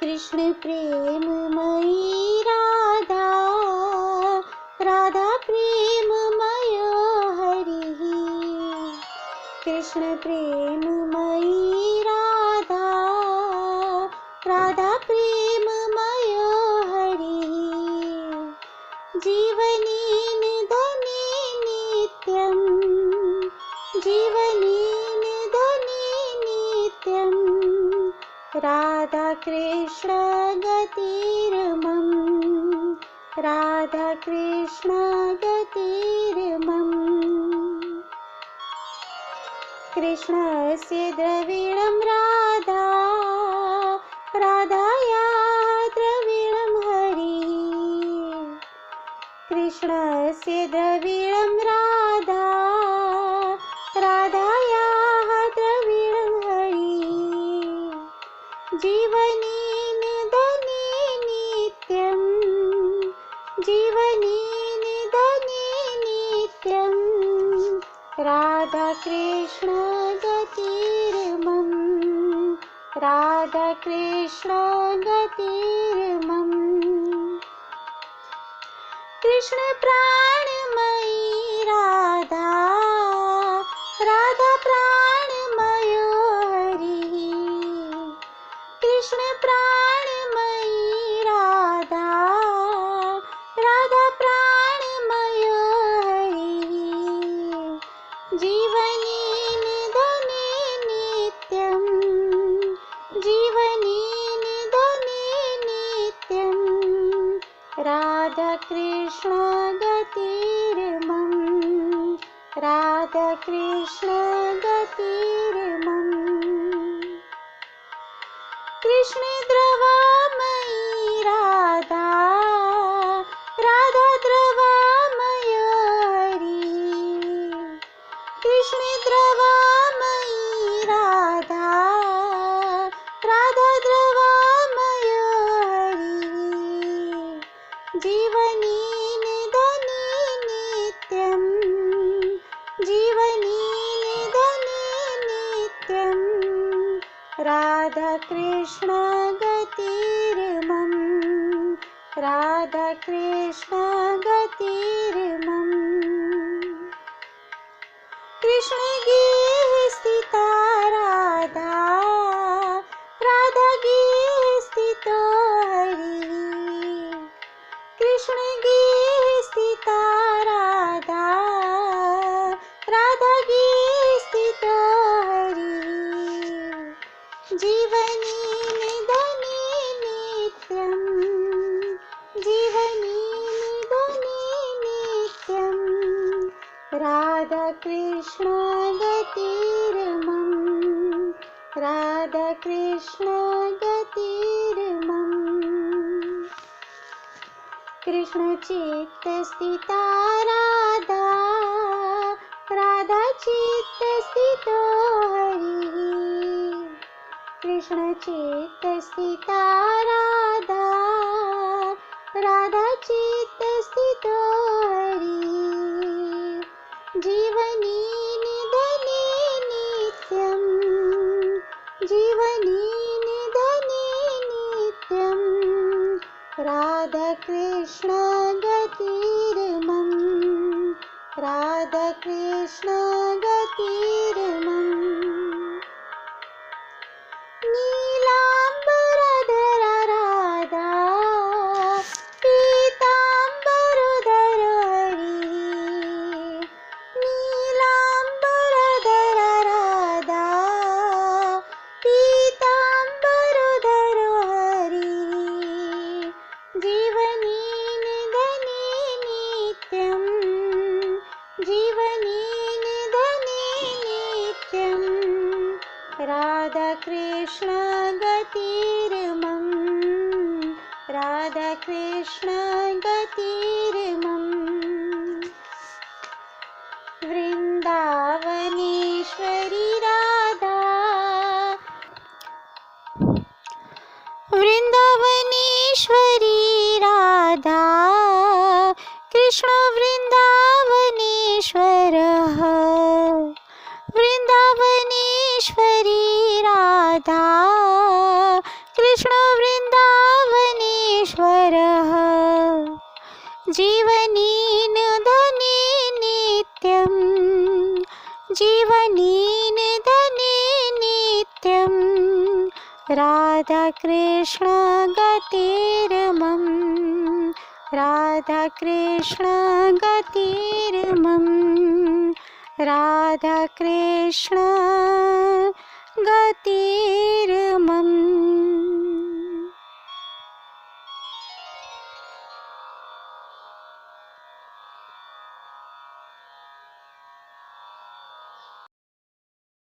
कृष्ण प्रेममयी राधा, राधा प्रेममय हरिः। कृष्ण प्रेममयी राधा, राधा प्रेममय हरिः। जीवनेन धने नित्यं, जीवनेन धने नित्यं, राधा कृष्ण गतिर्मम, राधा कृष्ण गतिर्मम। कृष्णस्य द्रविणं राधा, राधायाः द्रविणं हरिः। कृष्णस्य द्रविणं राधा, राधायाः द्रविणं हरिः। जीवनेन धने नित्यं, जीवनेन धने नित्यं, राधा कृष्ण गतिर्मम, राधा कृष्ण गतिर्मम। कृष्ण प्राणमयी राधा, राधा प्राणमय हरिः। कृष्ण प्राणमयी राधा, राधा प्राणमय हरिः। जीवनेन धने नित्यं, जीवनेन धने नित्यं, राधा कृष्ण गतिर्मम, राधा कृष्ण गतिर्मम। कृष्ण द्रवमयी राधा, राधा द्रवमय हरिः। कृष्ण द्रवमयी राधा, राधा द्रवमय हरिः। जीवनेन धने नित्यं, जीवनेन धने नित्यं, राधा कृष्ण गतिर्मम, राधा कृष्ण गतिर्मम। कृष्ण गेह स्थिता राधा, राधा गेह स्थितो हरिः। कृष्ण गेह स्थिता राधा, राधा गेह स्थितो हरिः। जीवनेन धने नित्यं, जीवनेन धने नित्यं, राधा कृष्ण गतिर्मम, राधा कृष्ण गतिर्मम। कृष्ण चित्त स्थिता राधा, राधा चित्त स्थितो हरिः। कृष्ण चित्त स्थिता राधा, राधा चित्त स्थितो हरिः। जीवनेन धने नित्यं, जीवनेन धने नित्यं, राधा कृष्ण गतिर्मम, राधा कृष्ण गतिर्मम। नीलांबरधर राधा, पीतांबरधर हरिः। नीलांबरधर राधा, पीतांबरधर हरिः। जीवनेन धने नित्यं, जीवनेन धने नित्यं, राधा कृष्ण गतिर्मम, राधा कृष्ण गतिर्मम। वृंदावनेश्वरी राधा, वृंदावनेश्वरी राधा, कृष्ण वृंदावनेश्वरः। वृंदावनेश्वरी राधा, कृष्ण वृंदावनेश्वरः। जीवनेन धने नित्यं जीवनेन धने नित्यं राधाकृष्ण गतिर्मम राधाकृष्ण गतिर्मम राधाकृष्ण गतिर्मम।